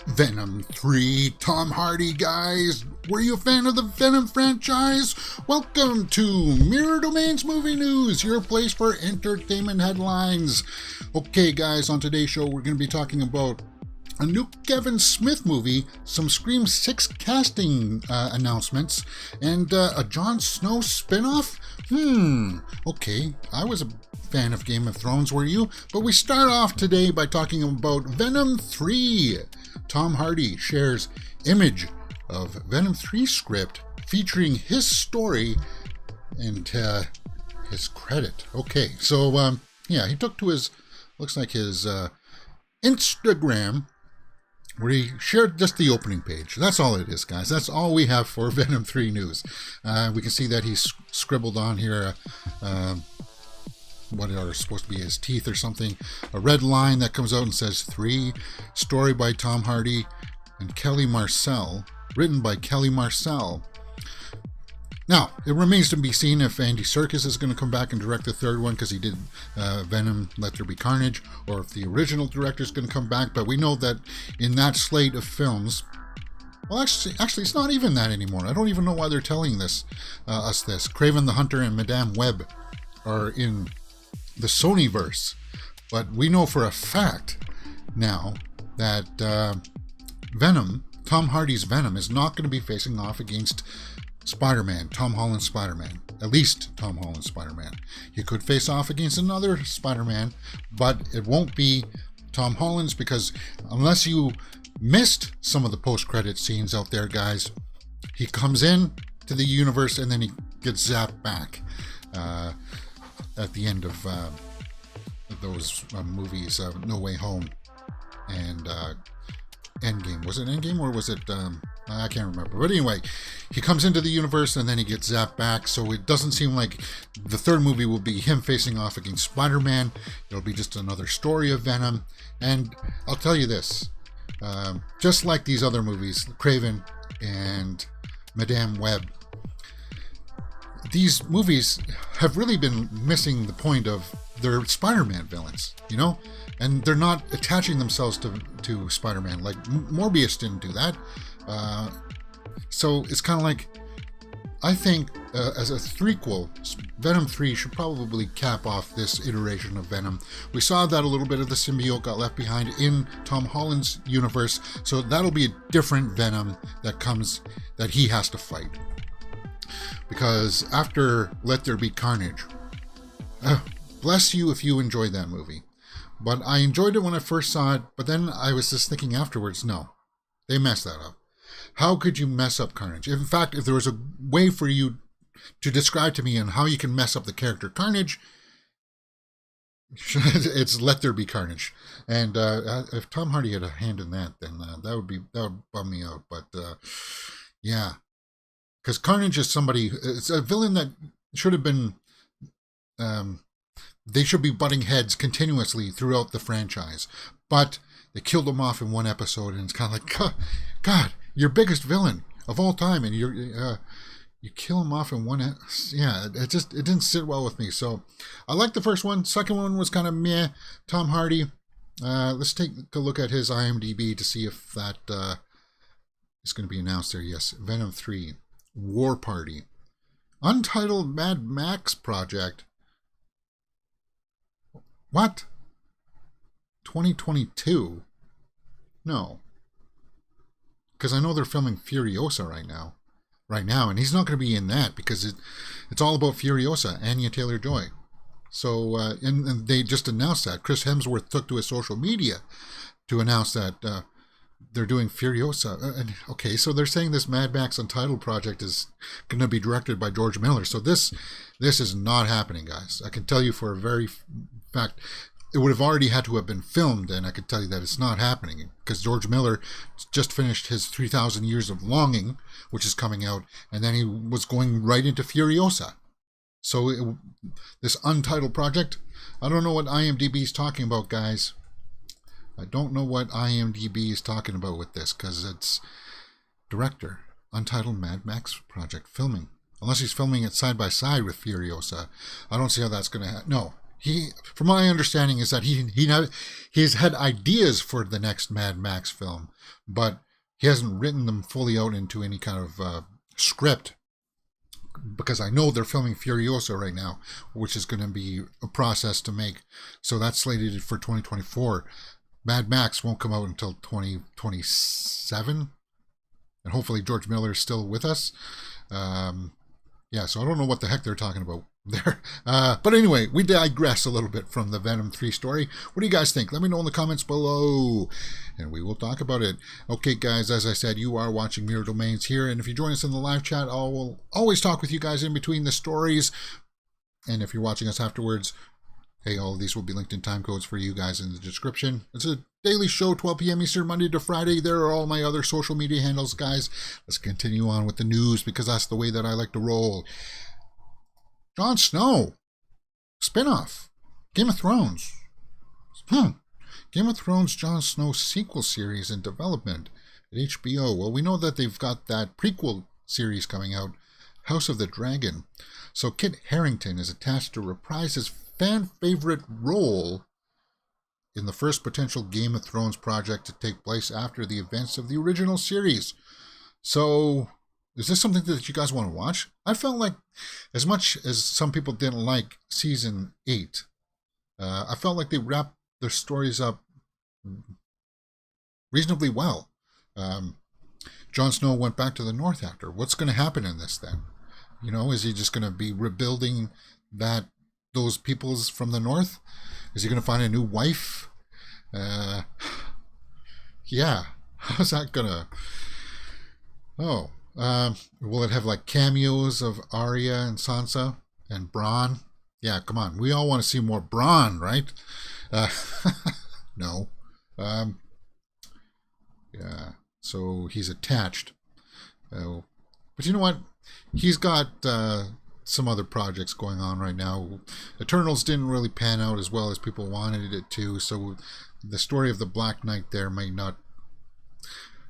Venom 3, Tom Hardy, guys. Were you a fan of the Venom franchise? Welcome to Mirror Domains Movie News, your place for entertainment headlines. Okay, guys, on today's show, we're going to be talking about a new Kevin Smith movie, some Scream 6 casting announcements, and a Jon Snow Spin Off? Okay, I was a fan of Game of Thrones, were you? But we start off today by talking about Venom 3. Tom Hardy shares image of Venom 3 script featuring his story and his credit. Okay, so he took to his, looks like his Instagram, where he shared just the opening page. That's all it is, guys. That's all we have for Venom 3 news. We can see that he's scribbled on here what are supposed to be his teeth or something. A red line that comes out and says 3, story by Tom Hardy and Kelly Marcel, written by Kelly Marcel. Now, it remains to be seen if Andy Serkis is going to come back and direct the third one, because he did Venom, Let There Be Carnage, or if the original director is going to come back. But we know that in that slate of films, well, actually, it's not even that anymore. I don't even know why they're telling us this. Kraven the Hunter and Madame Web are in the Sonyverse. But we know for a fact now that Venom, Tom Hardy's Venom, is not going to be facing off against Spider-Man, Tom Holland's Spider-Man. At least Tom Holland's Spider-Man. He could face off against another Spider-Man, but it won't be Tom Holland's, because unless you missed some of the post-credit scenes out there, guys, he comes in to the universe and then he gets zapped back at the end of those movies, No Way Home and Endgame. Was it Endgame or was it... I can't remember. But anyway, he comes into the universe and then he gets zapped back. So it doesn't seem like the third movie will be him facing off against Spider-Man. It'll be just another story of Venom. And I'll tell you this. Just like these other movies, Kraven and Madame Web, these movies have really been missing the point of their Spider-Man villains, you know? And they're not attaching themselves to Spider-Man. Like, Morbius didn't do that. So it's kind of like, I think as a threequel, Venom 3 should probably cap off this iteration of Venom. We saw that a little bit of the symbiote got left behind in Tom Holland's universe, so that'll be a different Venom that he has to fight. Because after Let There Be Carnage, bless you if you enjoyed that movie. But I enjoyed it when I first saw it, but then I was just thinking afterwards, no, they messed that up. How could you mess up Carnage? In fact, if there was a way for you to describe to me on how you can mess up the character Carnage, it's Let There Be Carnage. And if Tom Hardy had a hand in that, then that would bum me out. But yeah, because Carnage is it's a villain that should have been. They should be butting heads continuously throughout the franchise, but they killed him off in one episode, and it's kind of like, God, your biggest villain of all time, and you kill him off in one. It didn't sit well with me. So I liked the first one. Second one was kind of meh. Tom Hardy. Let's take a look at his IMDb to see if that is going to be announced there. Yes, Venom 3, War Party, Untitled Mad Max Project. What? 2022? No. Because I know they're filming Furiosa right now, and he's not going to be in that because it's all about Furiosa, Anya Taylor-Joy. So, and they just announced that. Chris Hemsworth took to his social media to announce that they're doing Furiosa. Okay, so they're saying this Mad Max Untitled project is going to be directed by George Miller. So this is not happening, guys. I can tell you for a very fact. It would have already had to have been filmed, and I could tell you that it's not happening because George Miller just finished his 3,000 Years of Longing, which is coming out, and then he was going right into Furiosa. So this Untitled project, I don't know what IMDb is talking about, guys. I don't know what IMDb is talking about with this, because it's director, Untitled Mad Max Project filming. Unless he's filming it side by side with Furiosa. I don't see how that's going to happen. No, from my understanding, is that he's had ideas for the next Mad Max film, but he hasn't written them fully out into any kind of script. Because I know they're filming Furiosa right now, which is going to be a process to make. So that's slated for 2024. Mad Max won't come out until 2027. And hopefully George Miller is still with us. Yeah, so I don't know what the heck they're talking about there. But anyway, we digress a little bit from the Venom 3 story. What do you guys think? Let me know in the comments below, and we will talk about it. Okay, guys, as I said, you are watching Mirror Domains here, and if you join us in the live chat, I will always talk with you guys in between the stories. And if you're watching us afterwards, hey, all of these will be linked in time codes for you guys in the description. It's a daily show, 12 p.m. Eastern, Monday to Friday. There are all my other social media handles, guys. Let's continue on with the news, because that's the way that I like to roll. Jon Snow Spin Off. Game of Thrones. Game of Thrones Jon Snow sequel series in development at HBO. Well, we know that they've got that prequel series coming out, House of the Dragon. So Kit Harington is attached to reprise his fan favorite role in the first potential Game of Thrones project to take place after the events of the original series. So, is this something that you guys want to watch? I felt like, as much as some people didn't like season 8, I felt like they wrapped their stories up reasonably well. Jon Snow went back to the North after. What's going to happen in this then? You know, is he just going to be rebuilding those peoples from the North? Is he going to find a new wife? Yeah. How's that going to... Oh. Will it have like cameos of Arya and Sansa and Bronn? Yeah, come on. We all want to see more Bronn, right? No. Yeah. So he's attached. But you know what? He's got some other projects going on right now. Eternals didn't really pan out as well as people wanted it to, so the story of the Black Knight there may not...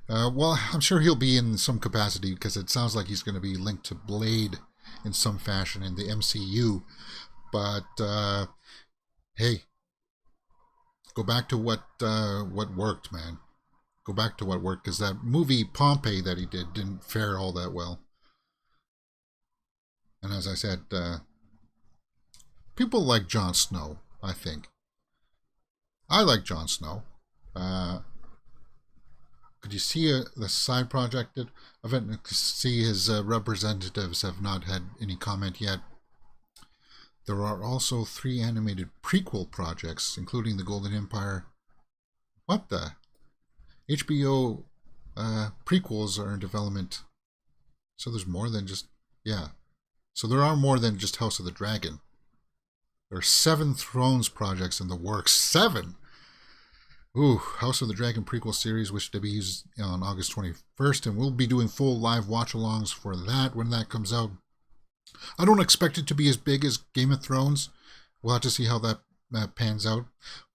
well, I'm sure he'll be in some capacity, because it sounds like he's going to be linked to Blade in some fashion in the MCU. But, hey, go back to what worked, man. Go back to what worked, because that movie Pompeii that he did didn't fare all that well. And as I said, people like Jon Snow, I think. I like Jon Snow. Could you see the side project of it? See his representatives have not had any comment yet. There are also 3 animated prequel projects, including The Golden Empire. What the? HBO prequels are in development. So there's more than just... Yeah. So there are more than just House of the Dragon. There are 7 Thrones projects in the works. 7! Ooh, House of the Dragon prequel series, which to be used on August 21st, and we'll be doing full live watch-alongs for that when that comes out. I don't expect it to be as big as Game of Thrones. We'll have to see how that pans out.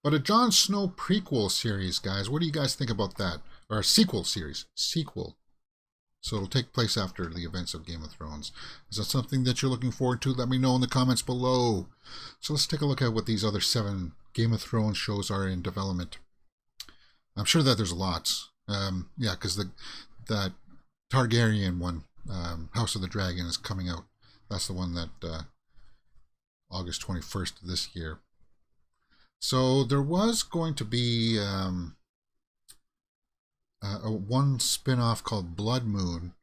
But a Jon Snow prequel series, guys, what do you guys think about that? Or a sequel series. Sequel. So it'll take place after the events of Game of Thrones. Is that something that you're looking forward to? Let me know in the comments below. So let's take a look at what these other 7 Game of Thrones shows are in development. I'm sure that there's lots. Yeah, because that Targaryen one, House of the Dragon, is coming out. That's the one that August 21st of this year. So there was going to be one spin-off called Blood Moon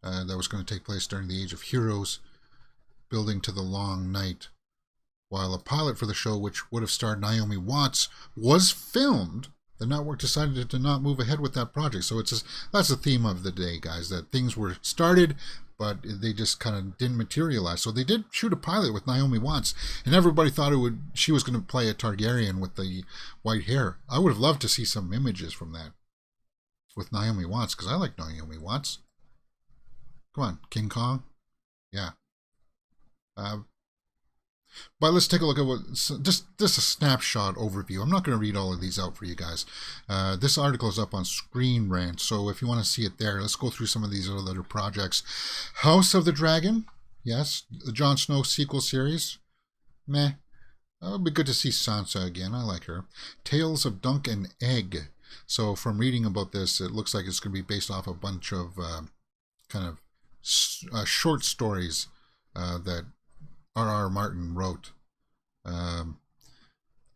that was going to take place during the Age of Heroes, building to the Long Night. While a pilot for the show, which would have starred Naomi Watts, was filmed, the network decided to not move ahead with that project. So that's the theme of the day, guys, that things were started, but they just kind of didn't materialize. So they did shoot a pilot with Naomi Watts, and everybody thought she was going to play a Targaryen with the white hair. I would have loved to see some images from that with Naomi Watts, because I like Naomi Watts. Come on, King Kong? Yeah. But let's take a look at what, just a snapshot overview. I'm not going to read all of these out for you guys. This article is up on Screen Rant, so if you want to see it there, let's go through some of these other projects. House of the Dragon, yes. The Jon Snow sequel series, meh. It'll be good to see Sansa again. I like her. Tales of Dunk and Egg. So from reading about this, it looks like it's going to be based off a bunch of kind of short stories that R.R. Martin wrote, um,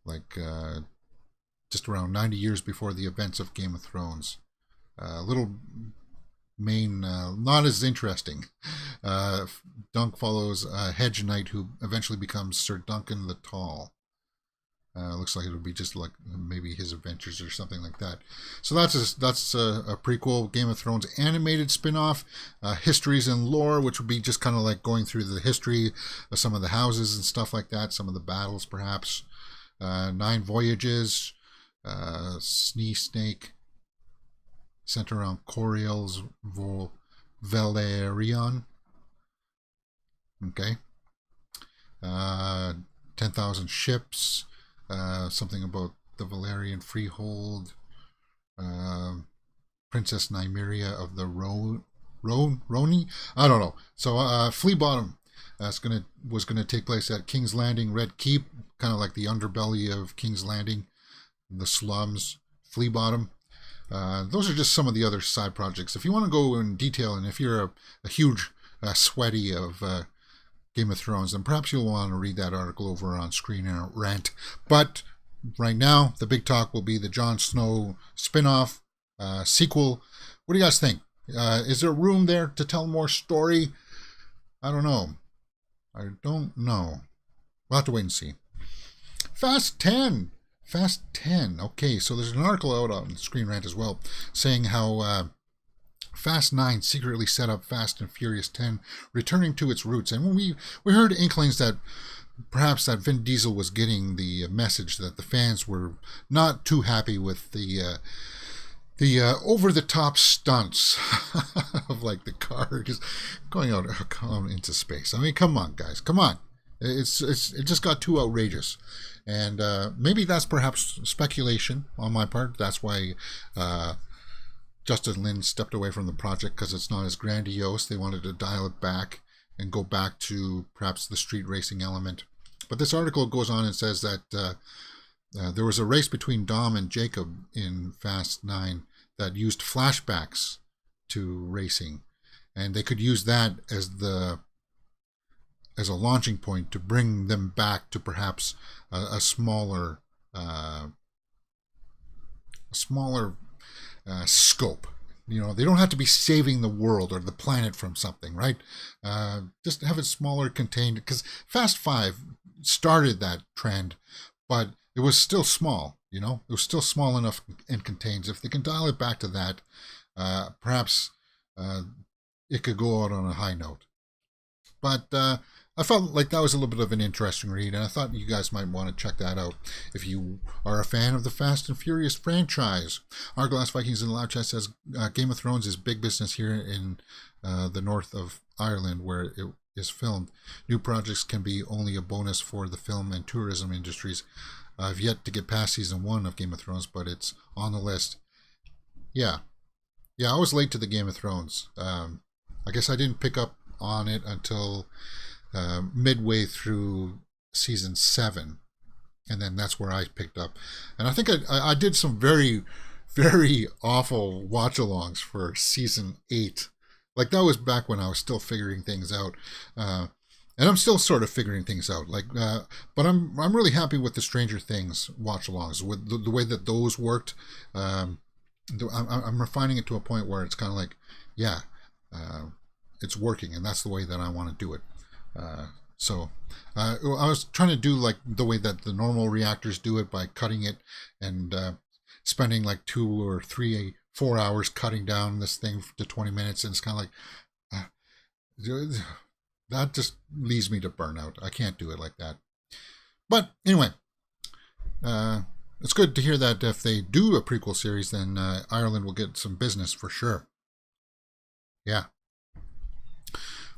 like just around 90 years before the events of Game of Thrones. Little main, not as interesting. Dunk follows a hedge knight who eventually becomes Sir Duncan the Tall. Looks like it'll be just like maybe his adventures or something like that. So that's a prequel. Game of Thrones animated spin-off, Histories and Lore, which would be just kind of like going through the history of some of the houses and stuff like that, some of the battles perhaps. 9 Voyages, Snee Snake, centered around Coriel's Valerion. Okay. 10,000 Ships. Something about the Valerian Freehold, Princess Nymeria of the Roni? I don't know. So Flea Bottom was gonna take place at King's Landing, Red Keep, kind of like the underbelly of King's Landing, the slums, Flea Bottom. Those are just some of the other side projects. If you want to go in detail, and if you're a huge sweaty of Game of Thrones, then perhaps you'll want to read that article over on Screen Rant. But right now, the big talk will be the Jon Snow spin-off sequel. What do you guys think? Is there room there to tell more story? I don't know. We'll have to wait and see. Fast 10. Okay, so there's an article out on Screen Rant as well saying how Fast 9 secretly set up Fast and Furious 10, returning to its roots. And when we heard inklings that perhaps that Vin Diesel was getting the message that the fans were not too happy with the over-the-top stunts of like the car just going out into space. I mean, come on, guys, come on. It just got too outrageous. And maybe that's perhaps speculation on my part. That's why Justin Lin stepped away from the project, because it's not as grandiose. They wanted to dial it back and go back to perhaps the street racing element. But this article goes on and says that there was a race between Dom and Jacob in Fast 9 that used flashbacks to racing, and they could use that as a launching point to bring them back to perhaps a smaller scope. You know, they don't have to be saving the world or the planet from something, right? Just have it smaller, contained, because Fast 5 started that trend, but it was still small, you know? It was still small enough and contained. If they can dial it back to that, perhaps it could go out on a high note. But I felt like that was a little bit of an interesting read, and I thought you guys might want to check that out if you are a fan of the Fast and Furious franchise. Arglass Vikings in the live chat says Game of Thrones is big business here in the north of Ireland where it is filmed. New projects can be only a bonus for the film and tourism industries. I've yet to get past season 1 of Game of Thrones, but it's on the list. Yeah, I was late to the Game of Thrones. I guess I didn't pick up on it until midway through season 7, and then that's where I picked up. And I think I did some very, very awful watch-alongs for season 8. Like, that was back when I was still figuring things out, and I'm still sort of figuring things out. Like, but I'm really happy with the Stranger Things watch-alongs, with the way that those worked. I'm refining it to a point where it's kind of like, yeah, it's working, and that's the way that I want to do it. So I was trying to do like the way that the normal reactors do it, by cutting it and spending like 2 or 3, 4 hours cutting down this thing to 20 minutes, and it's kind of like that just leads me to burnout. I can't do it like that. But anyway, it's good to hear that if they do a prequel series, then Ireland will get some business for sure. Yeah.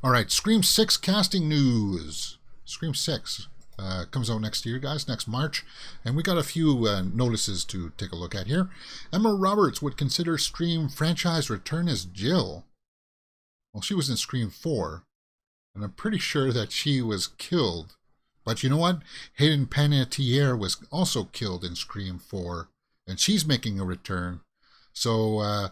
All right, Scream 6 casting news. Scream 6 comes out next year, guys, next March. And we got a few notices to take a look at here. Emma Roberts would consider Scream franchise return as Jill. Well, she was in Scream 4, and I'm pretty sure that she was killed But you know what? Hayden Panettiere was also killed in Scream 4, and she's making a return. So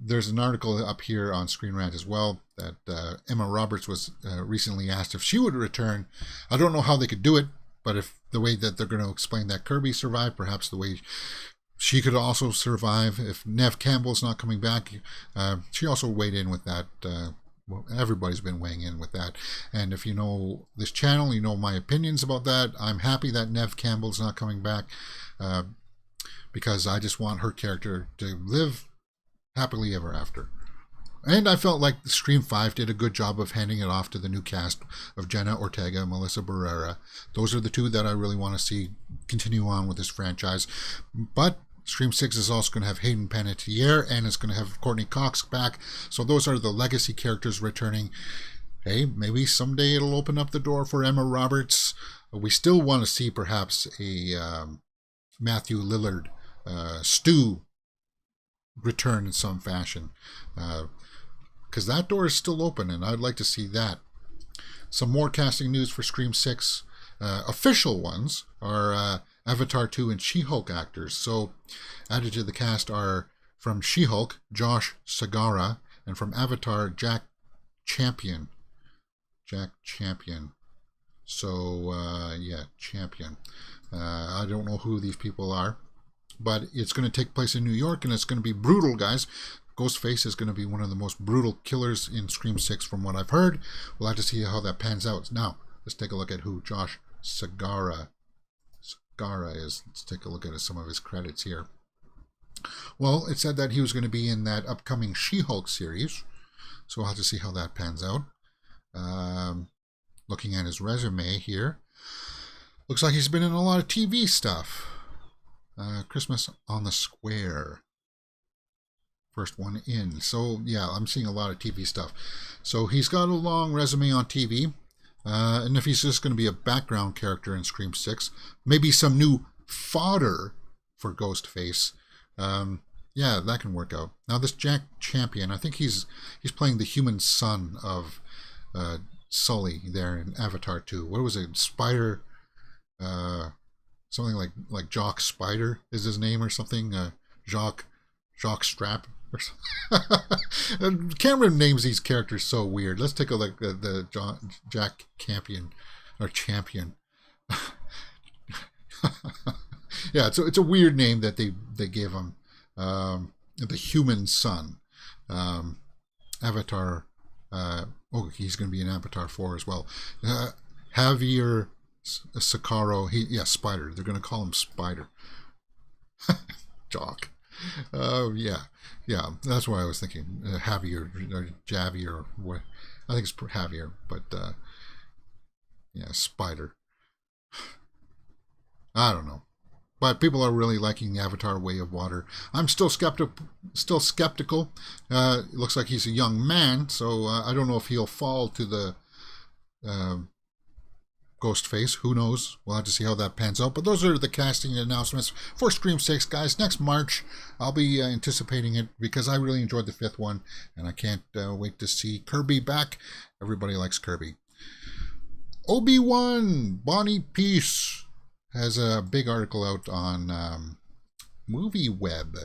there's an article up here on Screen Rant as well that Emma Roberts was recently asked if she would return. I don't know how they could do it, but if the way that they're going to explain that Kirby survived, perhaps the way she could also survive if Neve Campbell's not coming back. She also weighed in with that. Well, everybody's been weighing in with that. And if you know this channel, you know my opinions about that. I'm happy that Neve Campbell's not coming back because I just want her character to live happily ever after. And I felt like Scream 5 did a good job of handing it off to the new cast of Jenna Ortega and Melissa Barrera. Those are the two that I really want to see continue on with this franchise. But Scream 6 is also going to have Hayden Panettiere, and it's going to have Courtney Cox back. So those are the legacy characters returning. Hey, maybe someday it'll open up the door for Emma Roberts. We still want to see perhaps a Matthew Lillard, Stu, return in some fashion. Because that door is still open, and I'd like to see that. Some more casting news for Scream 6. Official ones are Avatar 2 and She-Hulk actors. So added to the cast are from She-Hulk, Josh Segarra, and from Avatar, Jack Champion. So, Champion. I don't know who these people are, but it's going to take place in New York, and it's going to be brutal, guys. Ghostface is going to be one of the most brutal killers in Scream 6 from what I've heard. We'll have to see how that pans out. Now, let's take a look at who Josh Segarra is. Let's take a look at some of his credits here. Well, it said that he was going to be in that upcoming She-Hulk series, so we'll have to see how that pans out. Looking at his resume here, looks like he's been in a lot of TV stuff. Christmas on the Square. First one in. So, yeah, I'm seeing a lot of TV stuff. So, he's got a long resume on TV. And if he's just going to be a background character in Scream 6, maybe some new fodder for Ghostface. Yeah, that can work out. Now, this Jack Champion, I think he's playing the human son of Sully there in Avatar 2. What was it? Spider... something like Jock Spider is his name or something. Jock Strap or something. Cameron names these characters so weird. Let's take a look at the Jack Champion or Champion. Yeah, it's a weird name that they give him. The human son. Avatar. He's going to be in Avatar 4 as well. Javier Sakaro, Spider. They're going to call him Spider. Jock. Yeah, that's what I was thinking. Javier or Javi or what? I think it's Javier, but Spider. I don't know, but people are really liking the Avatar Way of Water. I'm still skeptical. It looks like he's a young man, so I don't know if he'll fall to the Ghostface. Who knows? We'll have to see how that pans out. But those are the casting announcements for Scream 6, guys. Next March, I'll be anticipating it because I really enjoyed the 5th one, and I can't wait to see Kirby back. Everybody likes Kirby. Obi-Wan, Bonnie Piesse has a big article out on Movie Web,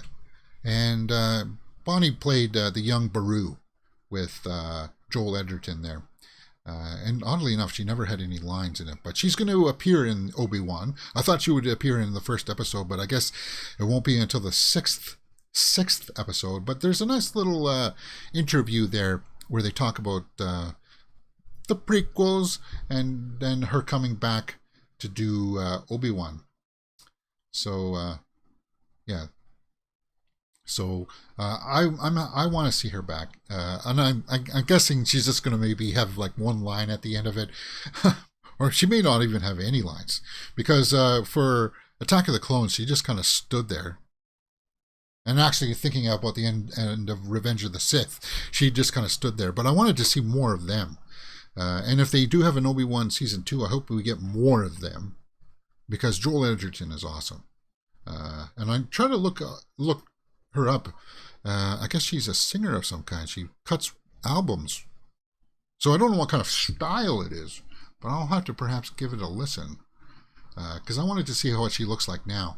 and Bonnie played the young Baru with Joel Edgerton there. And oddly enough, she never had any lines in it, but she's going to appear in Obi-Wan. I thought she would appear in the first episode, but I guess it won't be until the sixth episode. But there's a nice little interview there where they talk about the prequels and then her coming back to do Obi-Wan. So, yeah. So I want to see her back, and I'm guessing she's just going to maybe have like one line at the end of it, or she may not even have any lines, because for Attack of the Clones she just kind of stood there, and actually thinking about the end of Revenge of the Sith, she just kind of stood there. But I wanted to see more of them, and if they do have an Obi-Wan season 2, I hope we get more of them, because Joel Edgerton is awesome, and I'm trying to look her up. I guess she's a singer of some kind. She cuts albums. So I don't know what kind of style it is, but I'll have to perhaps give it a listen because I wanted to see what she looks like now.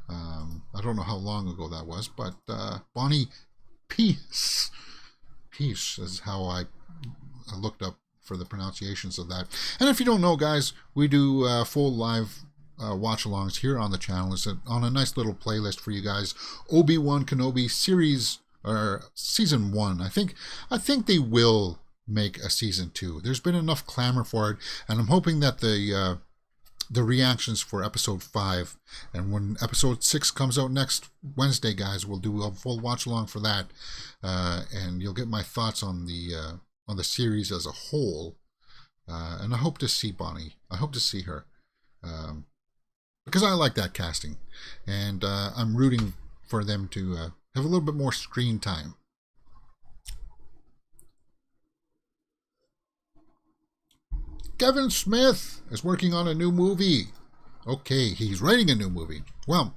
I don't know how long ago that was, but Bonnie Piesse is how I looked up for the pronunciations of that. And if you don't know, guys, we do full live watch-alongs here on the channel. It's on a nice little playlist for you guys. Obi-Wan Kenobi series, or season 1. I think they will make a season 2. There's been enough clamor for it, and I'm hoping that the reactions for episode 5, and when episode 6 comes out next Wednesday, guys, we'll do a full watch along for that, and you'll get my thoughts on the series as a whole. And I hope to see Bonnie. I hope to see her, because I like that casting, and I'm rooting for them to have a little bit more screen time. Kevin Smith is working on a new movie. Okay, he's writing a new movie. Well,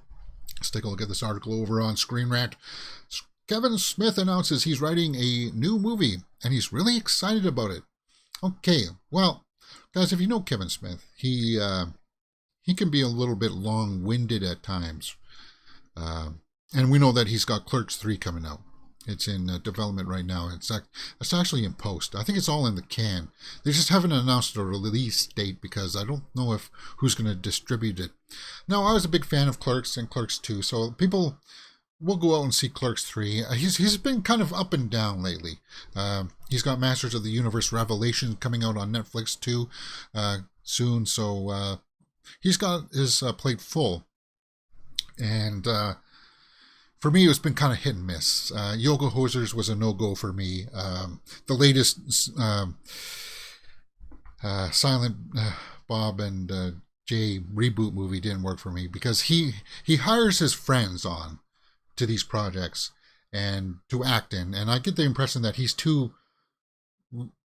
let's take a look at this article over on Screen Rant. Kevin Smith announces he's writing a new movie, and he's really excited about it. Okay, well, guys, if you know Kevin Smith, he can be a little bit long-winded at times. And we know that he's got Clerks 3 coming out. It's in development right now. It's actually in post. I think it's all in the can. They just haven't announced a release date because I don't know who's going to distribute it. Now, I was a big fan of Clerks and Clerks 2, so people will go out and see Clerks 3. He's been kind of up and down lately. He's got Masters of the Universe Revelation coming out on Netflix too soon, so he's got his plate full. And for me, it's been kind of hit and miss. Yoga Hosers was a no-go for me. The latest Silent Bob and Jay reboot movie didn't work for me because he hires his friends on to these projects and to act in, and I get the impression that he's too.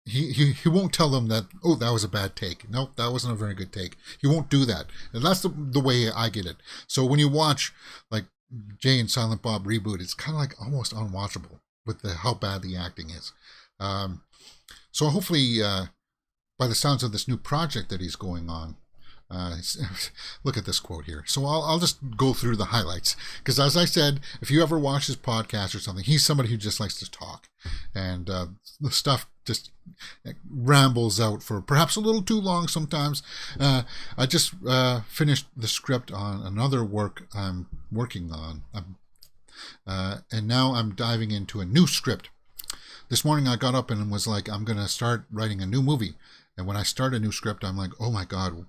He won't tell them that, oh, that was a bad take. Nope, that wasn't a very good take. He won't do that, and that's the way I get it. So when you watch like Jay and Silent Bob reboot, it's kind of like almost unwatchable with how bad the acting is. So hopefully, by the sounds of this new project that he's going on, look at this quote here. So I'll just go through the highlights because, as I said, if you ever watch his podcast or something, he's somebody who just likes to talk, and the stuff just rambles out for perhaps a little too long sometimes. I just finished the script on another work I'm working on, and now I'm diving into a new script. This morning I got up and was like, I'm going to start writing a new movie. And when I start a new script, I'm like, oh my God,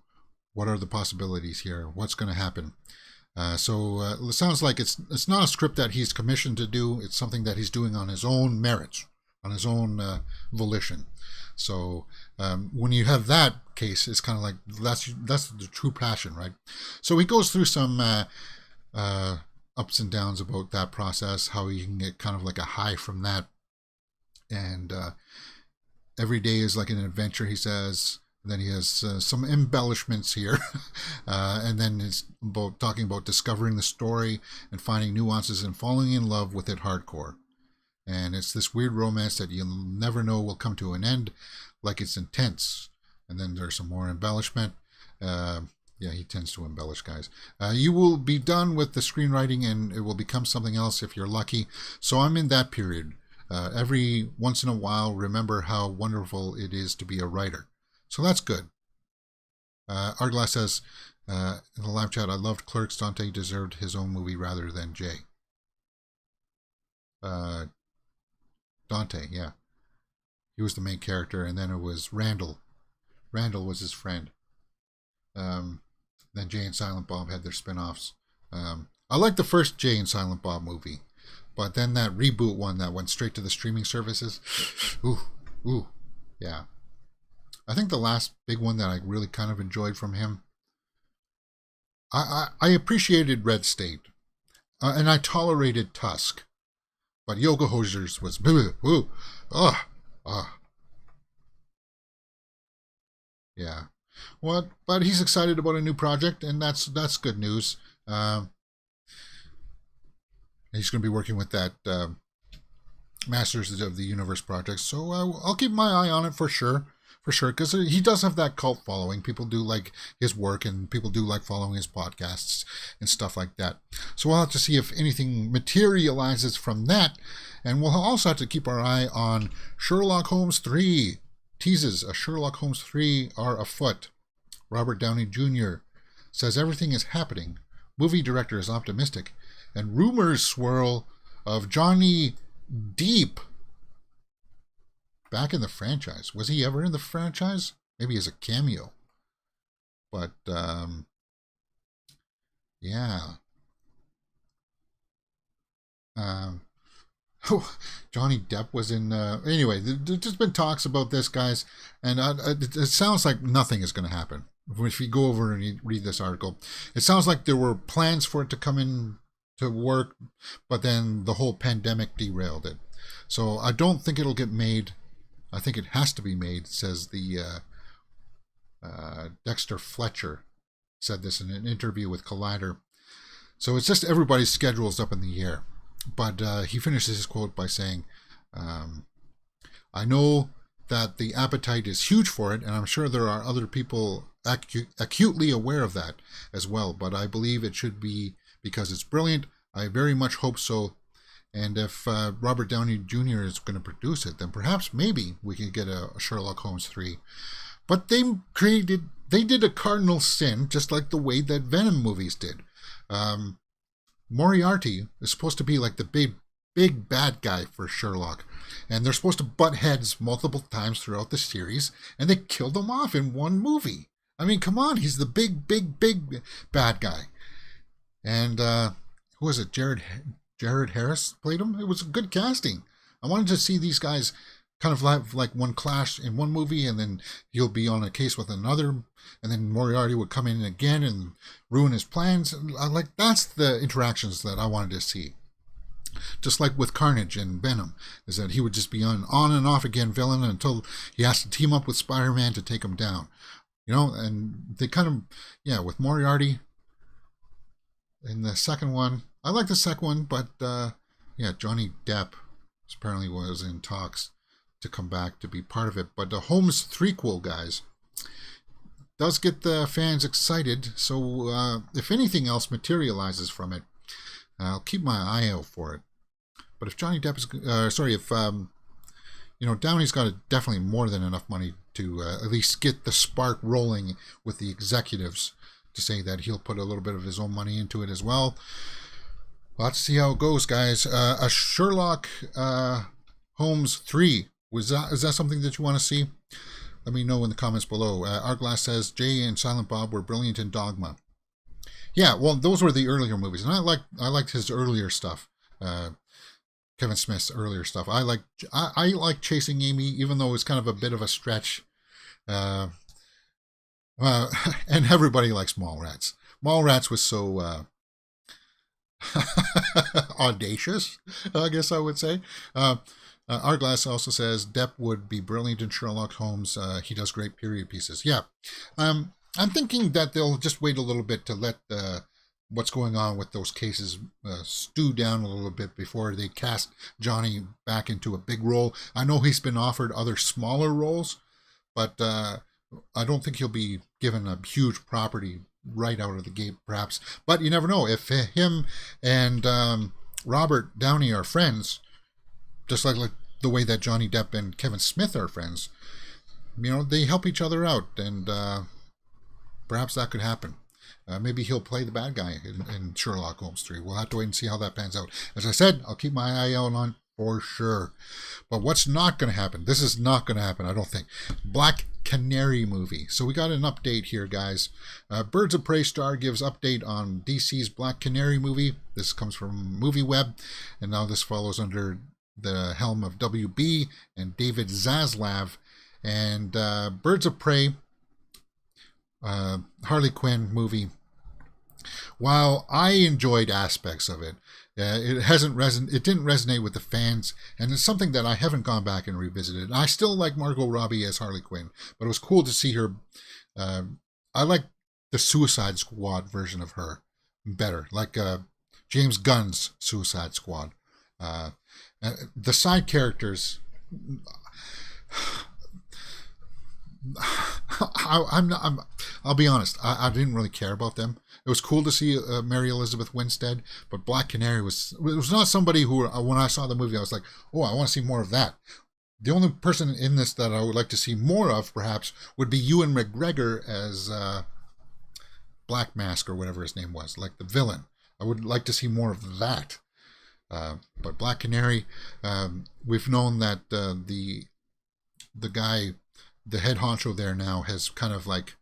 what are the possibilities here? What's going to happen? So it sounds like it's not a script that he's commissioned to do. It's something that he's doing on his own merits, on his own volition. So when you have that case, it's kind of like that's the true passion, right? So he goes through some ups and downs about that process, how you can get kind of like a high from that, and every day is like an adventure, he says. Then he has some embellishments here, and then it's talking about discovering the story and finding nuances and falling in love with it hardcore. And it's this weird romance that you'll never know will come to an end, like it's intense. And then there's some more embellishment. Yeah, he tends to embellish, guys. You will be done with the screenwriting and it will become something else if you're lucky. So I'm in that period. Every once in a while, remember how wonderful it is to be a writer. So that's good. Arglass says in the live chat, I loved Clerks. Dante deserved his own movie rather than Jay. Dante, yeah. He was the main character, and then it was Randall. Randall was his friend. Then Jay and Silent Bob had their spin-offs. I liked the first Jay and Silent Bob movie, but then that reboot one that went straight to the streaming services, ooh, yeah. I think the last big one that I really kind of enjoyed from him, I appreciated Red State, and I tolerated Tusk, but Yoga Hosers was, yeah. Well, but he's excited about a new project, and that's good news. He's going to be working with that Masters of the Universe project, so I'll keep my eye on it for sure. for sure, because he does have that cult following. People do like his work, and people do like following his podcasts and stuff like that. So we'll have to see if anything materializes from that, and we'll also have to keep our eye on Sherlock Holmes 3. Teases a Sherlock Holmes 3 are afoot. Robert Downey Jr. says everything is happening. Movie director is optimistic, and rumors swirl of Johnny Depp back in the franchise. Was he ever in the franchise? Maybe as a cameo. But, yeah. Johnny Depp was in... anyway, there's just been talks about this, guys, and it sounds like nothing is going to happen. If you go over and you read this article, it sounds like there were plans for it to come in to work, but then the whole pandemic derailed it. So I don't think it'll get made. I think it has to be made, says the Dexter Fletcher said this in an interview with Collider. So it's just everybody's schedule's up in the air. But he finishes his quote by saying, I know that the appetite is huge for it, and I'm sure there are other people acutely aware of that as well, but I believe it should be because it's brilliant. I very much hope so. And if Robert Downey Jr. is going to produce it, then perhaps maybe we can get a Sherlock Holmes 3. But they did a cardinal sin, just like the way that Venom movies did. Moriarty is supposed to be like the big bad guy for Sherlock, and they're supposed to butt heads multiple times throughout the series, and they killed him off in one movie. I mean, come on, he's the big bad guy. And who was it? Jared Harris played him. It was good casting. I wanted to see these guys kind of have like one clash in one movie, and then he'll be on a case with another, and then Moriarty would come in again and ruin his plans. Like, that's the interactions that I wanted to see. Just like with Carnage and Venom, is that he would just be on and off again villain until he has to team up with Spider-Man to take him down. You know, and they kind of, yeah, with Moriarty in the second one, I like the second one, but yeah, Johnny Depp apparently was in talks to come back to be part of it. But the Holmes threequel, guys, does get the fans excited. So if anything else materializes from it, I'll keep my eye out for it. But if Johnny Depp is, if Downey's got definitely more than enough money to at least get the spark rolling with the executives to say that he'll put a little bit of his own money into it as well. Let's see how it goes, guys. A Sherlock Holmes 3. Is that something that you want to see? Let me know in the comments below. Artglass says Jay and Silent Bob were brilliant in Dogma. Yeah, well, those were the earlier movies, and I liked his earlier stuff. Kevin Smith's earlier stuff. I like Chasing Amy, even though it's kind of a bit of a stretch. And everybody likes Mallrats. Mallrats was so audacious, I guess I would say. Artglass also says Depp would be brilliant in Sherlock Holmes. He does great period pieces. Yeah. I'm thinking that they'll just wait a little bit to let what's going on with those cases stew down a little bit before they cast Johnny back into a big role. I know he's been offered other smaller roles, but I don't think he'll be given a huge property right out of the gate, perhaps. But you never know. If him and Robert Downey are friends, just like the way that Johnny Depp and Kevin Smith are friends, they help each other out, and perhaps that could happen. Maybe he'll play the bad guy in Sherlock Holmes 3. We'll have to wait and see how that pans out. As I said, I'll keep my eye out on for sure. But what's not going to happen? This is not going to happen, I don't think. Black Canary movie. So we got an update here, guys. Birds of Prey Star gives update on DC's Black Canary movie. This comes from MovieWeb, and now this follows under the helm of WB and David Zaslav. And Birds of Prey, Harley Quinn movie. While I enjoyed aspects of it, it didn't resonate with the fans, and it's something that I haven't gone back and revisited. I still like Margot Robbie as Harley Quinn, but it was cool to see her. I like the Suicide Squad version of her better, like James Gunn's Suicide Squad. The side characters, I'll be honest. I didn't really care about them. It was cool to see Mary Elizabeth Winstead, but Black Canary was not somebody who, when I saw the movie, I was like, oh, I want to see more of that. The only person in this that I would like to see more of, perhaps, would be Ewan McGregor as Black Mask or whatever his name was, like the villain. I would like to see more of that. But Black Canary, we've known that the guy, the head honcho there now, has kind of like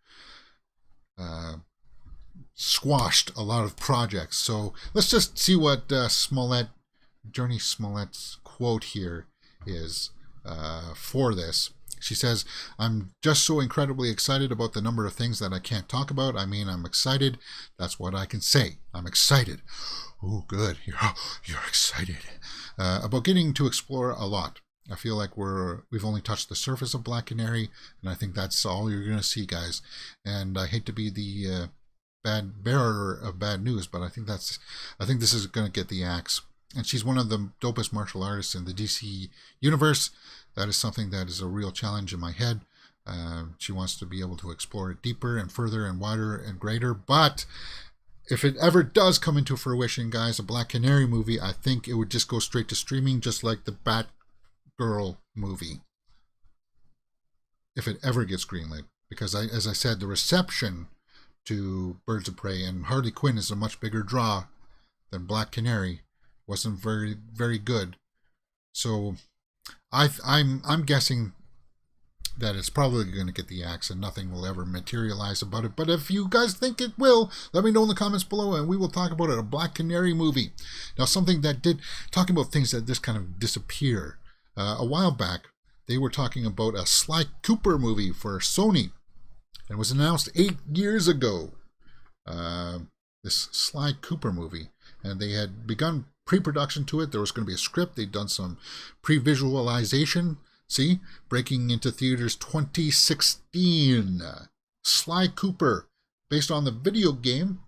squashed a lot of projects. So let's just see what Journey Smollett's quote here is for this. She says, "I'm just so incredibly excited about the number of things that I can't talk about. I mean, I'm excited. That's what I can say. I'm excited." Oh, good. You're excited about getting to explore a lot. I feel like we've only touched the surface of Black Canary, and I think that's all you're going to see, guys. And I hate to be the bad bearer of bad news, but I think this is going to get the axe. And she's one of the dopest martial artists in the DC universe. That is something that is a real challenge in my head. She wants to be able to explore it deeper and further and wider and greater. But if it ever does come into fruition, guys, a Black Canary movie, I think it would just go straight to streaming, just like the Batgirl movie. If it ever gets greenlit. Because, as I said, the reception to Birds of Prey and Harley Quinn is a much bigger draw than Black Canary. Wasn't very, very good. So I'm guessing that it's probably going to get the axe and nothing will ever materialize about it. But if you guys think it will, let me know in the comments below and we will talk about it. A Black Canary movie. Now, something that talking about things that just kind of disappear. A while back, they were talking about a Sly Cooper movie for Sony. It was announced 8 years ago. This Sly Cooper movie. And they had begun pre-production to it. There was going to be a script. They'd done some pre-visualization. See? Breaking into theaters 2016. Sly Cooper, based on the video game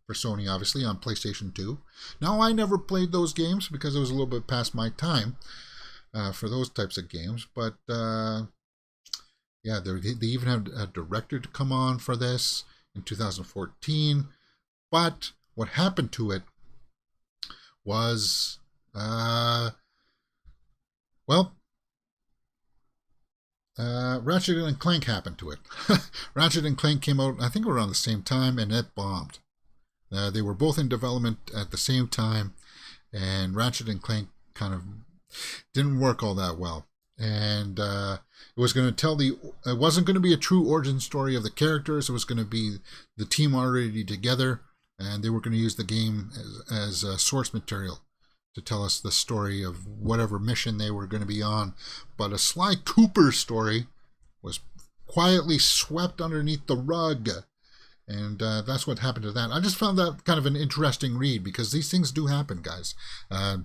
for Sony, obviously, on PlayStation 2. Now, I never played those games because it was a little bit past my time for those types of games. But, yeah, they even had a director to come on for this in 2014. But what happened to it was, Ratchet and Clank happened to it. Ratchet and Clank came out, I think, around the same time, and it bombed. They were both in development at the same time, and Ratchet and Clank kind of didn't work all that well. And it was going to it wasn't going to be a true origin story of the characters. It was going to be the team already together, and they were going to use the game as source material to tell us the story of whatever mission they were going to be on. But a Sly Cooper story was quietly swept underneath the rug. And that's what happened to that. I just found that kind of an interesting read because these things do happen, guys.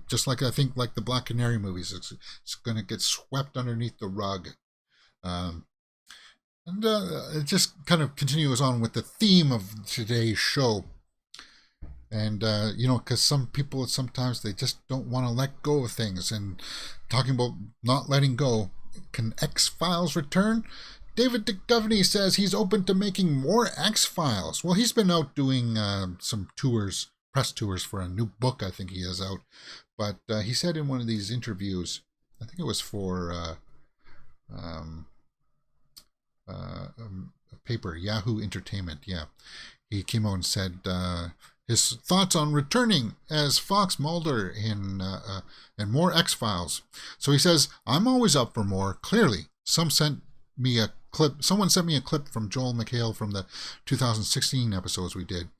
Just like I think like the Black Canary movies, it's going to get swept underneath the rug. And it just kind of continues on with the theme of today's show. And, because some people, sometimes they just don't want to let go of things. And talking about not letting go, can X-Files return? David Duchovny says he's open to making more X-Files. Well, he's been out doing some tours, press tours for a new book I think he has out. But he said in one of these interviews, I think it was for a paper, Yahoo Entertainment, yeah. He came out and said his thoughts on returning as Fox Mulder in more X-Files. So he says, I'm always up for more. Clearly, someone sent me a clip from Joel McHale from the 2016 episodes we did.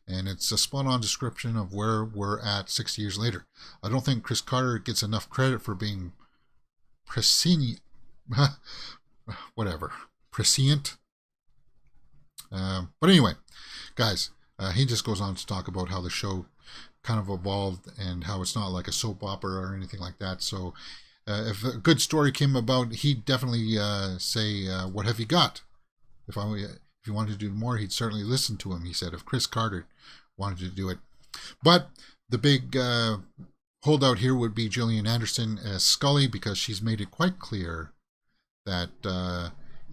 And it's a spot-on description of where we're at 6 years later. I don't think Chris Carter gets enough credit for being prescient. Prescient. But anyway, guys, he just goes on to talk about how the show kind of evolved and how it's not like a soap opera or anything like that. So if a good story came about, he'd definitely say, what have you got? If he wanted to do more, he'd certainly listen to him, he said, if Chris Carter wanted to do it. But the big holdout here would be Gillian Anderson as Scully, because she's made it quite clear that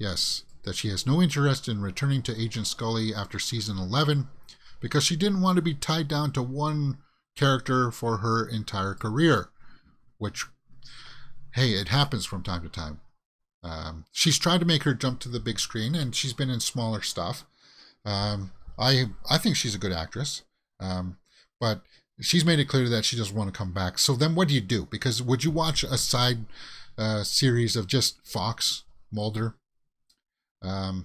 Yes, that she has no interest in returning to Agent Scully after season 11 because she didn't want to be tied down to one character for her entire career, which, hey, it happens from time to time. She's tried to make her jump to the big screen, and she's been in smaller stuff. I think she's a good actress, but she's made it clear that she doesn't want to come back. So then what do you do? Because would you watch a side series of just Fox, Mulder? I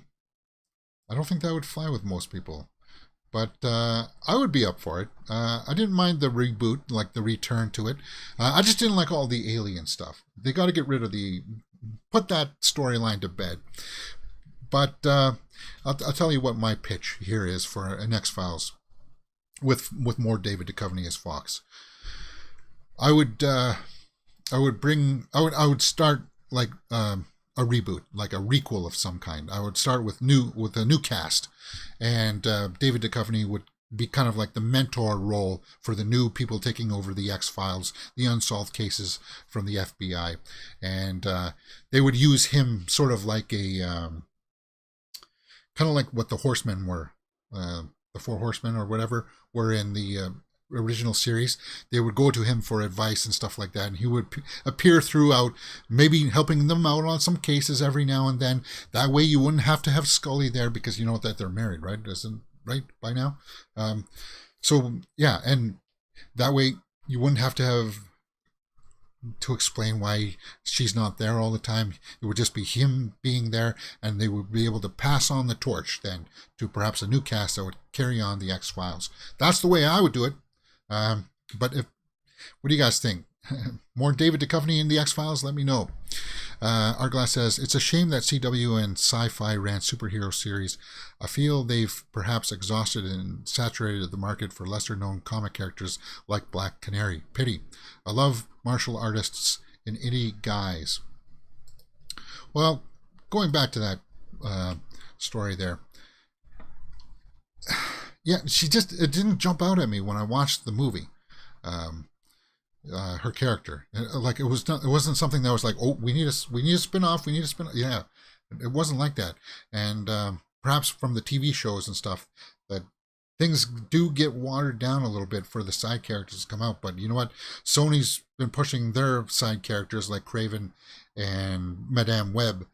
don't think that would fly with most people. But I would be up for it. I didn't mind the reboot, like the return to it. I just didn't like all the alien stuff. They got to get rid of put that storyline to bed. But I'll tell you what my pitch here is for an X-Files with more David Duchovny as Fox. I would start like a reboot, like a requel of some kind. I would start with a new cast, and David Duchovny would be kind of like the mentor role for the new people taking over the X-Files, the unsolved cases from the FBI, and they would use him sort of like a kind of like what the Horsemen were, the Four Horsemen or whatever were in the original series. They would go to him for advice and stuff like that, and he would appear throughout, maybe helping them out on some cases every now and then. That way you wouldn't have to have Scully there, because you know that they're married, right? Right by now. So yeah, and that way you wouldn't have to explain why she's not there all the time. It would just be him being there, and they would be able to pass on the torch then to perhaps a new cast that would carry on the X-Files. That's the way I would do it. But what do you guys think? More David Duchovny in the X-Files? Let me know. Arglass says, it's a shame that CW and Sci-Fi ran superhero series. I feel they've perhaps exhausted and saturated the market for lesser-known comic characters like Black Canary. Pity. I love martial artists in indie guys. Well, going back to that story there. Yeah, it didn't jump out at me when I watched the movie. Her character, like it wasn't something that was like, oh, we need a spin-off. Yeah, it wasn't like that. And perhaps from the TV shows and stuff, that things do get watered down a little bit for the side characters to come out. But you know what? Sony's been pushing their side characters like Craven and Madame Web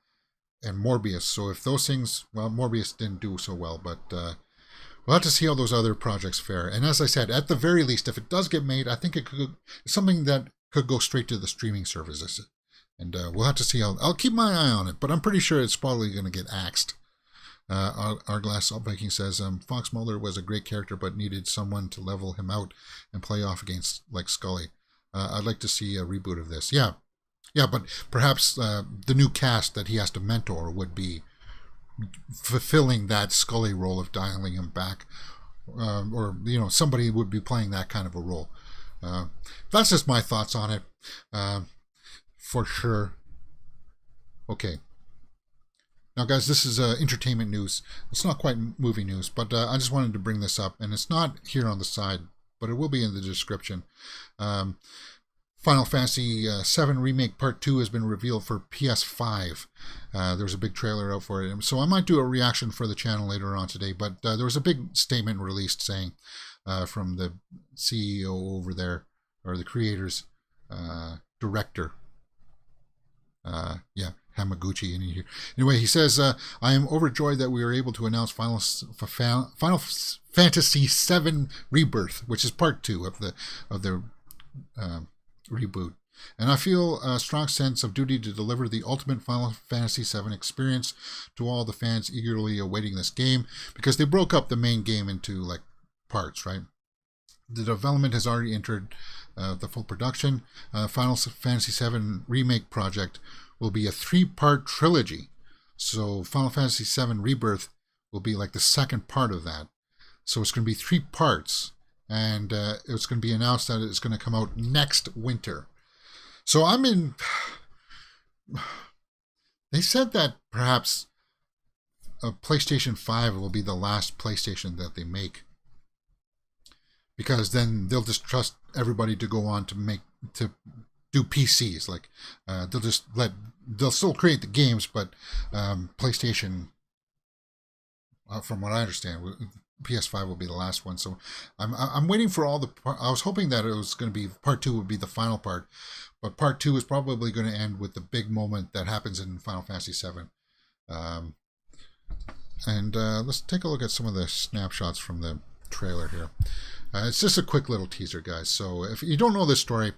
and Morbius. So if those things, well, Morbius didn't do so well, but we'll have to see how those other projects fare. And as I said, at the very least, if it does get made, I think it's something that could go straight to the streaming services. And we'll have to see how. I'll keep my eye on it, but I'm pretty sure it's probably going to get axed. Our Glass Viking says, Fox Mulder was a great character, but needed someone to level him out and play off against, like Scully. I'd like to see a reboot of this. Yeah, but perhaps the new cast that he has to mentor would be fulfilling that Scully role of dialing him back, or somebody would be playing that kind of a role. That's just my thoughts on it, for sure. Okay, now guys, this is entertainment news. It's not quite movie news, but I just wanted to bring this up, and it's not here on the side, but it will be in the description. Final Fantasy VII Remake Part 2 has been revealed for PS5. There was a big trailer out for it. So I might do a reaction for the channel later on today. But there was a big statement released saying from the CEO over there, or the creator's director. Hamaguchi in here. Anyway, he says, I am overjoyed that we were able to announce Final Fantasy VII Rebirth, which is Part 2 of the reboot, and I feel a strong sense of duty to deliver the ultimate Final Fantasy VII experience to all the fans eagerly awaiting this game, because they broke up the main game into like parts, right? The development has already entered the full production. Final Fantasy VII Remake project will be a 3-part trilogy, so Final Fantasy VII Rebirth will be like the second part of that. So it's going to be 3 parts. And it's going to be announced that it's going to come out next winter. So they said that perhaps a PlayStation 5 will be the last PlayStation that they make, because then they'll just trust everybody to go on to do PCs. Like they'll just let they'll still create the games, but PlayStation, from what I understand, PS5 will be the last one. So I'm waiting for all the. I was hoping that it was going to be part two would be the final part, but part two is probably going to end with the big moment that happens in Final Fantasy VII. And let's take a look at some of the snapshots from the trailer here. It's just a quick little teaser, guys. So if you don't know this story,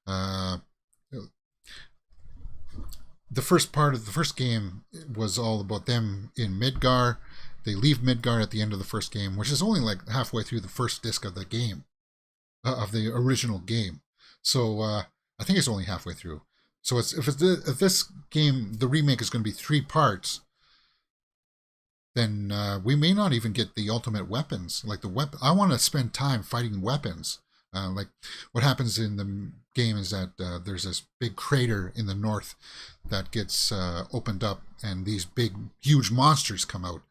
the first part of the first game was all about them in Midgar. They leave Midgar at the end of the first game, which is only like halfway through the first disc of the game, of the original game. So I think it's only halfway through. So if this game, the remake is going to be 3 parts, then we may not even get the ultimate weapons. Like the weapon, I want to spend time fighting weapons. Like what happens in the game is that there's this big crater in the north that gets opened up, and these big, huge monsters come out,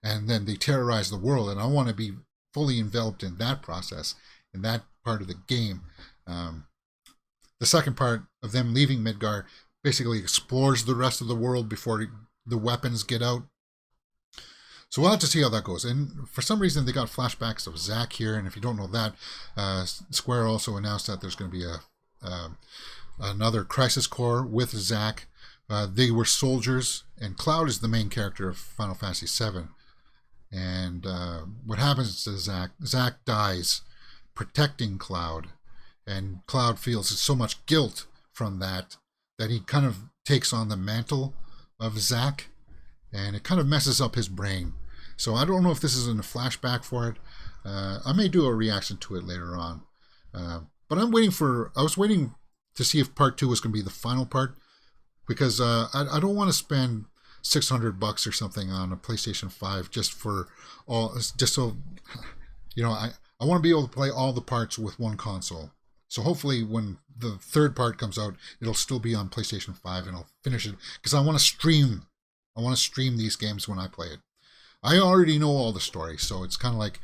and then they terrorize the world. And I want to be fully enveloped in that process, in that part of the game. The second part of them leaving Midgar basically explores the rest of the world before the weapons get out. So we'll have to see how that goes. And for some reason, they got flashbacks of Zack here. And if you don't know that, Square also announced that there's going to be another Crisis Core with Zack. They were soldiers, and Cloud is the main character of Final Fantasy VII. And what happens to Zack? Zack dies protecting Cloud, and Cloud feels so much guilt from that he kind of takes on the mantle of Zack, and it kind of messes up his brain. So I don't know if this is in a flashback for it. I may do a reaction to it later on. But I was waiting to see if part 2 was going to be the final part, because I don't want to spend $600 or something on a PlayStation 5 just so, I want to be able to play all the parts with one console. So hopefully when the third part comes out, it'll still be on PlayStation 5, and I'll finish it, because I want to stream these games when I play it. I already know all the story, so it's kind of like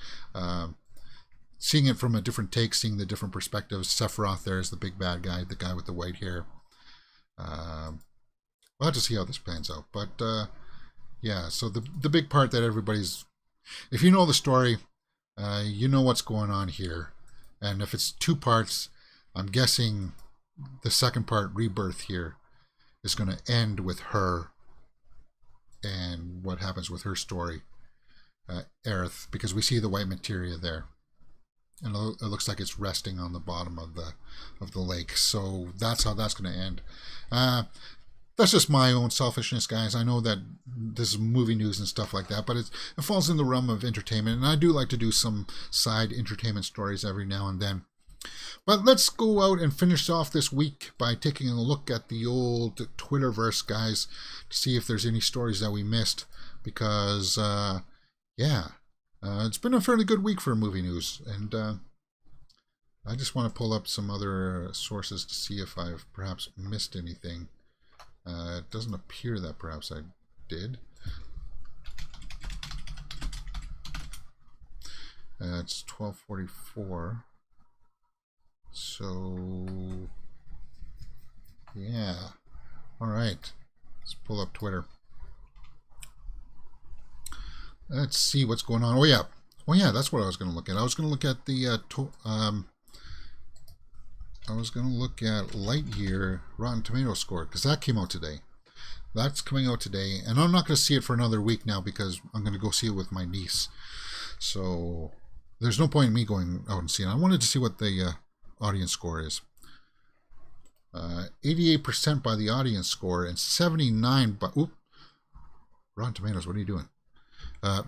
seeing it from a different take, seeing the different perspectives. Sephiroth there is the big bad guy, the guy with the white hair. We'll have to see how this plans out. But yeah, so the big part that everybody's... If you know the story, you know what's going on here. And if it's 2 parts, I'm guessing the second part, Rebirth here, is going to end with her and what happens with her story, Aerith, because we see the white materia there, and it looks like it's resting on the bottom of the lake. So that's how that's going to end. That's just my own selfishness, guys. I know that this is movie news and stuff like that, but it falls in the realm of entertainment, and I do like to do some side entertainment stories every now and then. But let's go out and finish off this week by taking a look at the old Twitterverse, guys, to see if there's any stories that we missed. Because, it's been a fairly good week for movie news. And I just want to pull up some other sources to see if I've perhaps missed anything. It doesn't appear that perhaps I did. It's 12:44. So, yeah. All right. Let's pull up Twitter. Let's see what's going on. Oh, yeah, that's what I was going to look at. I was going to look at the Lightyear Rotten Tomato score, because that came out today. That's coming out today, and I'm not going to see it for another week now, because I'm going to go see it with my niece. So there's no point in me going out and seeing it. I wanted to see what the audience score is. 88% by the audience score, and 79 by... Oop. Rotten Tomatoes, what are you doing?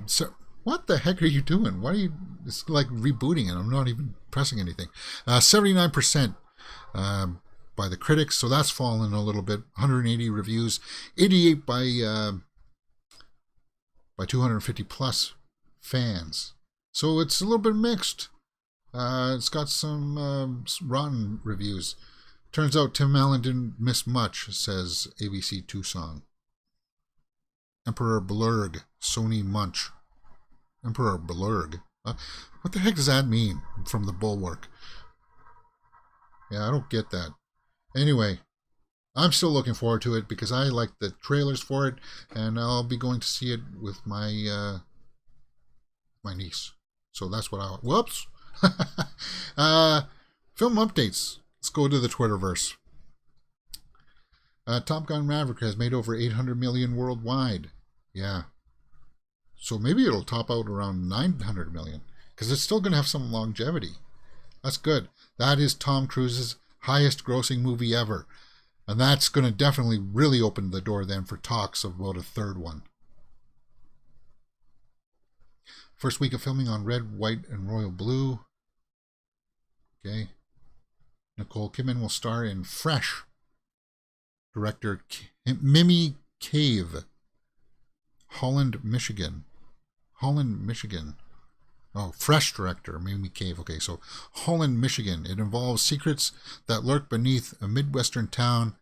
So what the heck are you doing? Why are you... It's like rebooting it. I'm not even pressing anything. 79% by the critics, so that's fallen a little bit. 180 reviews. 88 by 250 plus fans. So it's a little bit mixed. It's got some rotten reviews. Turns out Tim Allen didn't miss much, says ABC Tucson. Emperor Blurg, Sony Munch. Emperor Blurg. What the heck does that mean from the Bulwark? Yeah, I don't get that. Anyway, I'm still looking forward to it because I like the trailers for it, and I'll be going to see it with my niece. So that's what I. Whoops. Film updates. Let's go to the Twitterverse. Top Gun Maverick has made over 800 million worldwide. Yeah. So maybe it'll top out around 900 million because it's still going to have some longevity. That's good. That is Tom Cruise's highest grossing movie ever. And that's going to definitely really open the door then for talks about a third one. First week of filming on Red, White, and Royal Blue. Okay. Nicole Kidman will star in Fresh. Director Mimi Cave. Holland, Michigan. Oh, Fresh director, Mimi Cave. Okay, so Holland, Michigan. It involves secrets that lurk beneath a Midwestern town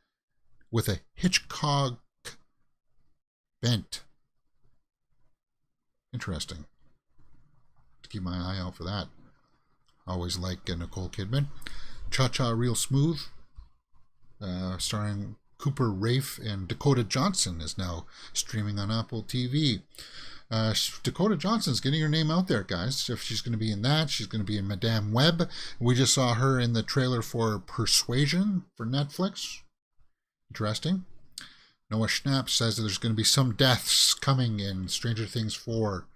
with a Hitchcock bent. Interesting. To keep my eye out for that. Always like Nicole Kidman. Cha-Cha Real Smooth, starring Cooper Raiff and Dakota Johnson, is now streaming on Apple TV. Dakota Johnson's getting her name out there, guys. If she's going to be in that, she's going to be in Madame Web. We just saw her in the trailer for Persuasion for Netflix. Interesting. Noah Schnapp says that there's going to be some deaths coming in Stranger Things 4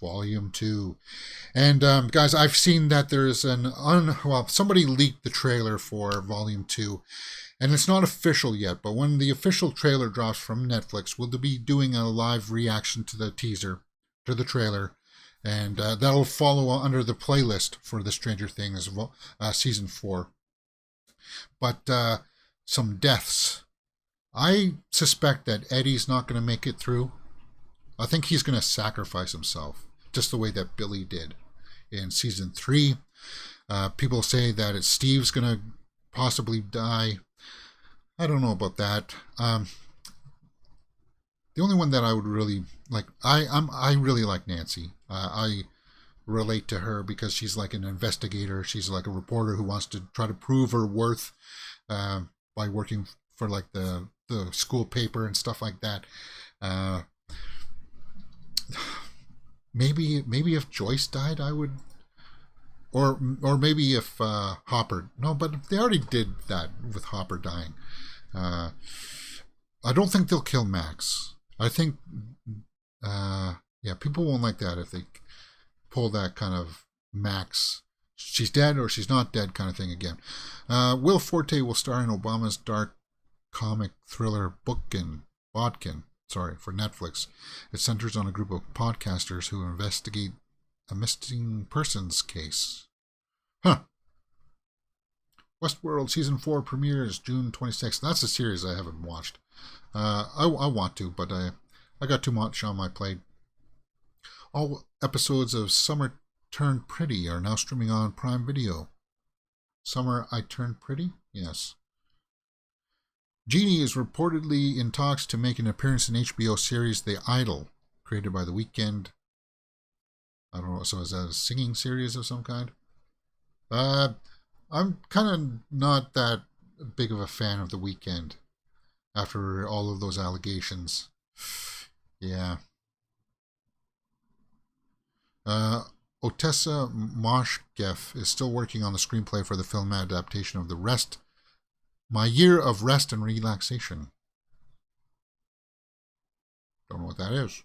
Volume 2. And guys, I've seen that there's somebody leaked the trailer for Volume 2. And it's not official yet, but when the official trailer drops from Netflix, we'll be doing a live reaction to the teaser, to the trailer, and that'll follow under the playlist for the Stranger Things Season 4. But some deaths. I suspect that Eddie's not going to make it through. I think he's going to sacrifice himself, just the way that Billy did in Season 3. People say that Steve's going to possibly die. I don't know about that. The only one that I would really like, I really like Nancy. I relate to her because she's like an investigator. She's like a reporter who wants to try to prove her worth by working for like the school paper and stuff like that. Maybe if Joyce died, I would. Or maybe if Hopper. No, but they already did that with Hopper dying. I don't think they'll kill Max. I think, people won't like that if they pull that kind of Max, she's dead or she's not dead kind of thing again. Will Forte will star in Obama's dark comic thriller Bodkin, for Netflix. It centers on a group of podcasters who investigate a missing persons case. Westworld Season 4 premieres June 26th. That's a series I haven't watched. I want to, but I got too much on my plate. All episodes of Summer Turned Pretty are now streaming on Prime Video. Summer I Turned Pretty? Yes. Genie is reportedly in talks to make an appearance in HBO series The Idol, created by The Weeknd. I don't know, so is that a singing series of some kind? I'm kind of not that big of a fan of The Weeknd after all of those allegations. Yeah. Otessa Moshkef is still working on the screenplay for the film adaptation of My Year of Rest and Relaxation. Don't know what that is.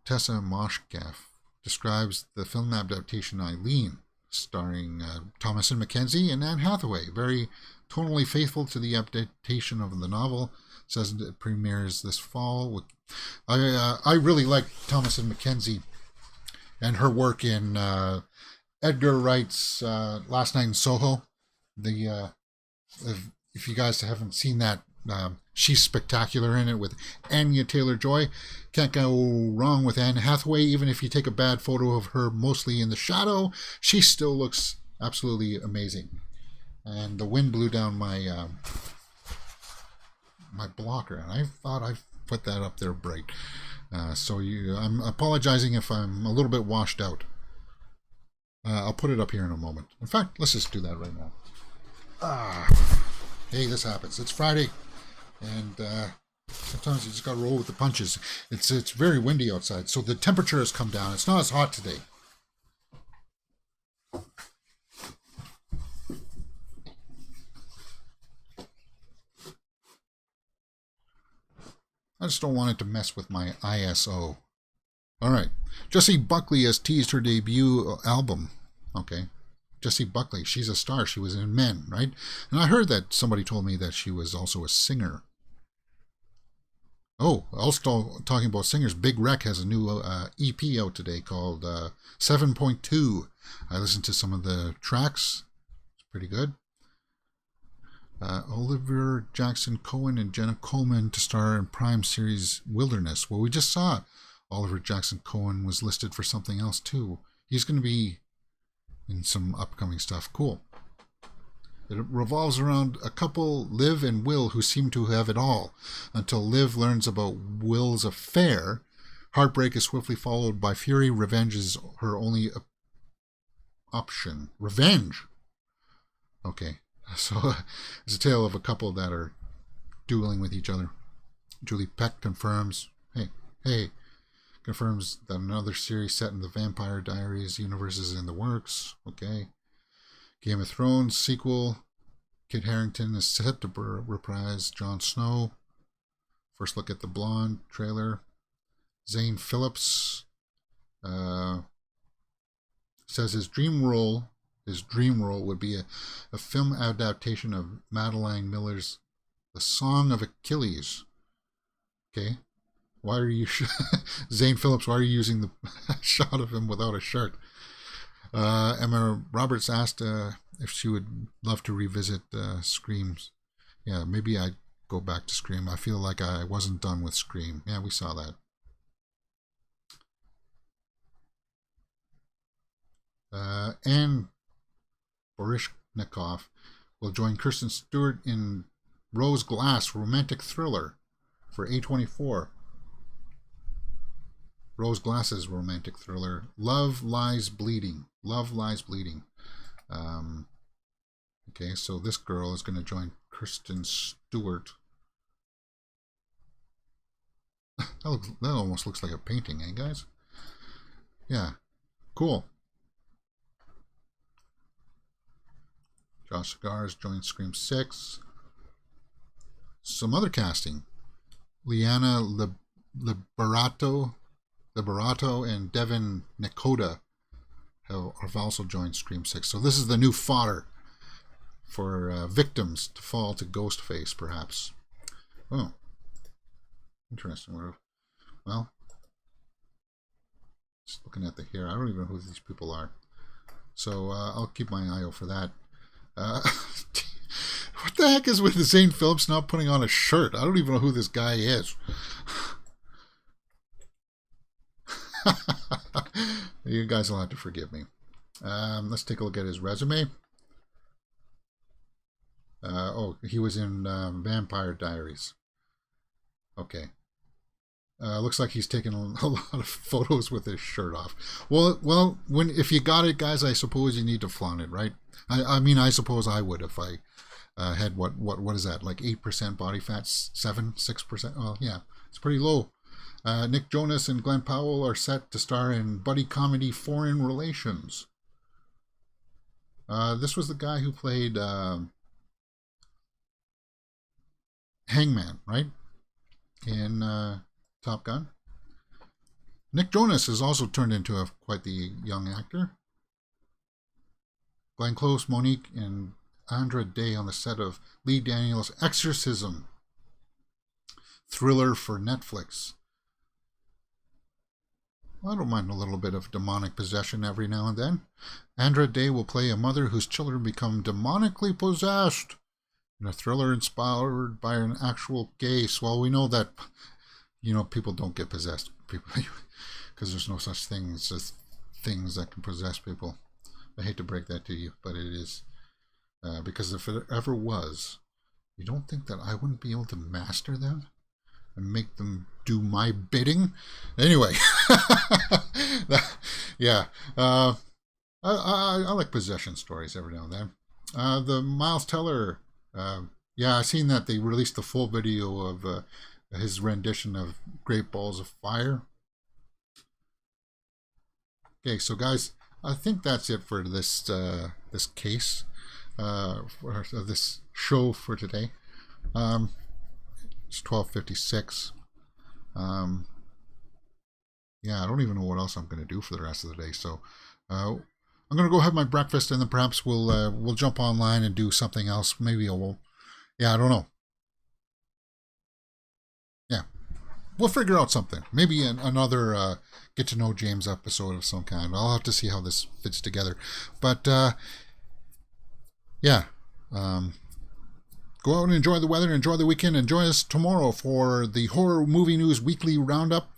Tessa Moshkef describes the film adaptation Eileen, starring Thomasin McKenzie and Anne Hathaway. Very tonally faithful to the adaptation of the novel. Says it premieres this fall. I really like Thomasin McKenzie and her work in Edgar Wright's Last Night in Soho. If you guys haven't seen that, she's spectacular in it with Anya Taylor-Joy. Can't go wrong with Anne Hathaway. Even if you take a bad photo of her mostly in the shadow, she still looks absolutely amazing. And the wind blew down my my blocker, and I thought I put that up there bright. I'm apologizing if I'm a little bit washed out. I'll put it up here in a moment. In fact, let's just do that right now. Hey, this happens. It's Friday, and sometimes you just got to roll with the punches. It's very windy outside, so the temperature has come down. It's not as hot today. I just don't want it to mess with my ISO. All right. Jessie Buckley has teased her debut album. Okay. Jessie Buckley, she's a star. She was in Men, right? And I heard that somebody told me that she was also a singer. Oh, also talking about singers, Big Wreck has a new EP out today called 7.2. I listened to some of the tracks. It's pretty good. Oliver Jackson Cohen and Jenna Coleman to star in Prime series Wilderness. Well, we just saw Oliver Jackson Cohen was listed for something else too. He's going to be in some upcoming stuff. Cool. It revolves around a couple, Liv and Will, who seem to have it all, until Liv learns about Will's affair. Heartbreak is swiftly followed by fury. Revenge is her only option. Revenge! Okay. So it's a tale of a couple that are dueling with each other. Julie Peck confirms that another series set in the Vampire Diaries universe is in the works. Okay. Game of Thrones sequel. Kit Harington is set to reprise Jon Snow. First look at the Blonde trailer. Zane Phillips says his dream role would be a film adaptation of Madeline Miller's The Song of Achilles. Okay. Why are you... Zane Phillips, why are you using the shot of him without a shirt? Emma Roberts asked if she would love to revisit Screams. Yeah, maybe I'd go back to Scream. I feel like I wasn't done with Scream. Yeah, we saw that. Anne Borishnikov will join Kristen Stewart in Rose Glass romantic thriller for A24. Rose Glass's romantic thriller, Love Lies Bleeding. Love Lies Bleeding. Okay, so this girl is going to join Kristen Stewart. That almost looks like a painting, eh, guys? Yeah, cool. Josh Cigars joined Scream 6. Some other casting. Liana Liberato and Devin Nakoda have also joined Scream 6. So this is the new fodder for victims to fall to Ghostface, perhaps. Oh, interesting. Well, just looking at the hair, I don't even know who these people are. So I'll keep my eye out for that. What the heck is with Zane Phillips not putting on a shirt? I don't even know who this guy is. You guys will have to forgive me. Let's take a look at his resume. He was in Vampire Diaries. Okay. Looks like he's taken a lot of photos with his shirt off. Well, if you got it, guys, I suppose you need to flaunt it, right? I mean, I suppose I would if I had what is that, like 8% body fat, 6%? Well, yeah, it's pretty low. Nick Jonas and Glenn Powell are set to star in buddy comedy Foreign Relations. This was the guy who played Hangman, right? In Top Gun. Nick Jonas has also turned into quite the young actor. Glenn Close, Monique, and Andra Day on the set of Lee Daniels' Exorcism thriller for Netflix. Well, I don't mind a little bit of demonic possession every now and then. Andra Day will play a mother whose children become demonically possessed in a thriller inspired by an actual case. Well, we know that, people don't get possessed, because there's no such things as things that can possess people. I hate to break that to you, but it is. Because if it ever was, you don't think that I wouldn't be able to master them and make them do my bidding? Anyway, yeah. I like possession stories every now and then. The Miles Teller, Yeah, I seen that they released the full video of his rendition of Great Balls of Fire. Okay, so guys, I think that's it for this case, for this show for today. It's 12:56. Um, yeah, I don't even know what else I'm going to do for the rest of the day. So I'm going to go have my breakfast, and then perhaps we'll jump online and do something else. Maybe I don't know. Yeah, we'll figure out something. Maybe another get to know James episode of some kind. I'll have to see how this fits together. But yeah, go out and enjoy the weather, enjoy the weekend, enjoy us tomorrow for the Horror Movie News Weekly Roundup.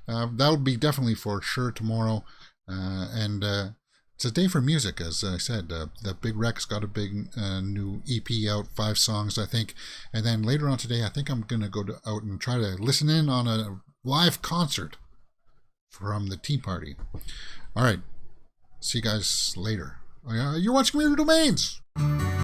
That'll be definitely for sure tomorrow. And it's a day for music, as I said. The Big Rex got a big new EP out, 5 songs, I think. And then later on today, I think I'm going to go out and try to listen in on a live concert from the Tea Party. All right. See you guys later. You're watching Weird Domains.